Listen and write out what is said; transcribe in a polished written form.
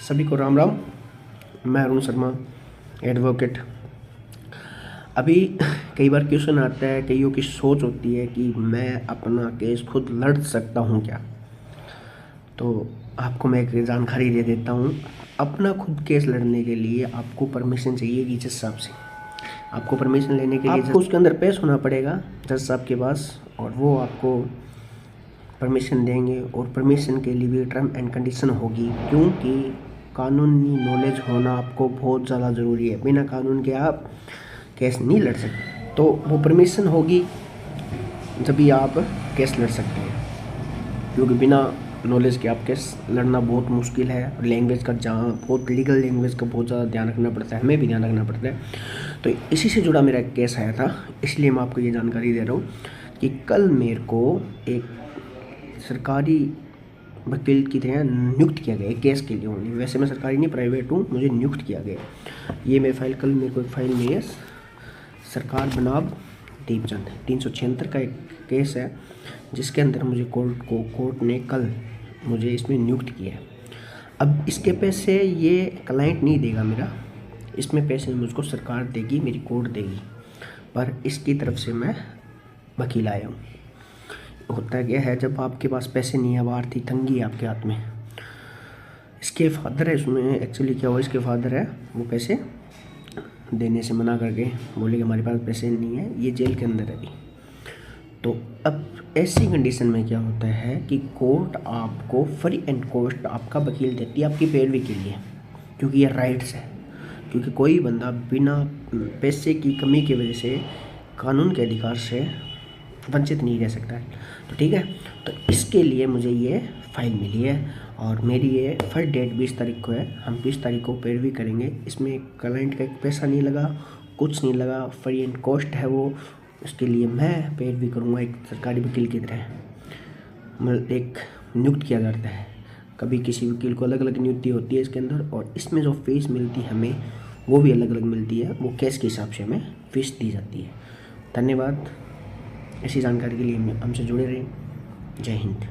सभी को राम राम। मैं अरुण शर्मा, एडवोकेट। अभी कई बार क्वेश्चन आता है, कईयों की सोच होती है कि मैं अपना केस खुद लड़ सकता हूँ क्या। तो आपको मैं एक जानकारी दे देता हूँ। अपना खुद केस लड़ने के लिए आपको परमिशन चाहिए जज साहब से। आपको परमिशन लेने के लिए आपको उसके अंदर पेश होना पड़ेगा जज साहब के पास, और वो आपको परमिशन देंगे। और परमिशन के लिए भी टर्म एंड कंडीशन होगी, क्योंकि कानूनी नॉलेज होना आपको बहुत ज़्यादा ज़रूरी है। बिना कानून के आप केस नहीं लड़ सकते। तो वो परमिशन होगी जब भी आप केस लड़ सकते हैं, क्योंकि बिना नॉलेज के आप केस लड़ना बहुत मुश्किल है। लैंग्वेज का, जहाँ बहुत लीगल लैंग्वेज का बहुत ज़्यादा ध्यान रखना पड़ता है, हमें भी ध्यान रखना पड़ता है। तो इसी से जुड़ा मेरा एक केस आया था, इसलिए मैं आपको ये जानकारी दे रहा हूँ कि कल मेरे को एक सरकारी वकील की तरह नियुक्त किया गया केस के लिए ओनली। वैसे मैं सरकारी नहीं, प्राइवेट हूँ, मुझे नियुक्त किया गया। ये मेरी फाइल, कल मेरे को एक फाइल मिली है, सरकार बनाम दीपचंद 376 का एक केस है, जिसके अंदर मुझे कोर्ट ने कल मुझे इसमें नियुक्त किया है। अब इसके पैसे ये क्लाइंट नहीं देगा मेरा, इसमें पैसे मुझको सरकार देगी, मेरी कोर्ट देगी, पर इसकी तरफ से मैं वकील आया हूँ। होता क्या है, जब आपके पास पैसे नहीं है, आर्थिक तंगी है आपके हाथ में। इसके फादर है, इसमें एक्चुअली क्या हुआ, इसके फादर है, वो पैसे देने से मना करके बोले कि हमारे पास पैसे नहीं है, ये जेल के अंदर है अभी। तो अब ऐसी कंडीशन में क्या होता है कि कोर्ट आपको फ्री एंड कॉस्ट आपका वकील देती है आपकी पैरवी के लिए, क्योंकि ये राइट्स है। क्योंकि कोई बंदा बिना पैसे की कमी की वजह से कानून के अधिकार से वंचित नहीं रह सकता है। तो ठीक है, तो इसके लिए मुझे ये फाइल मिली है, और मेरी ये फर्स्ट डेट 20 तारीख को है। हम 20 तारीख को पैरवी करेंगे। इसमें क्लाइंट का एक पैसा नहीं लगा, कुछ नहीं लगा, फ्री एंड कॉस्ट है वो। इसके लिए मैं पैरवी करूँगा एक सरकारी वकील की तरह। मतलब एक नियुक्त किया जाता है, कभी किसी वकील को अलग अलग नियुक्ति होती है इसके अंदर, और इसमें जो फीस मिलती है हमें, वो भी अलग अलग मिलती है। वो केस के हिसाब से हमें फीस दी जाती है। धन्यवाद। ऐसी जानकारी के लिए हमसे जुड़े रहें। जय हिंद।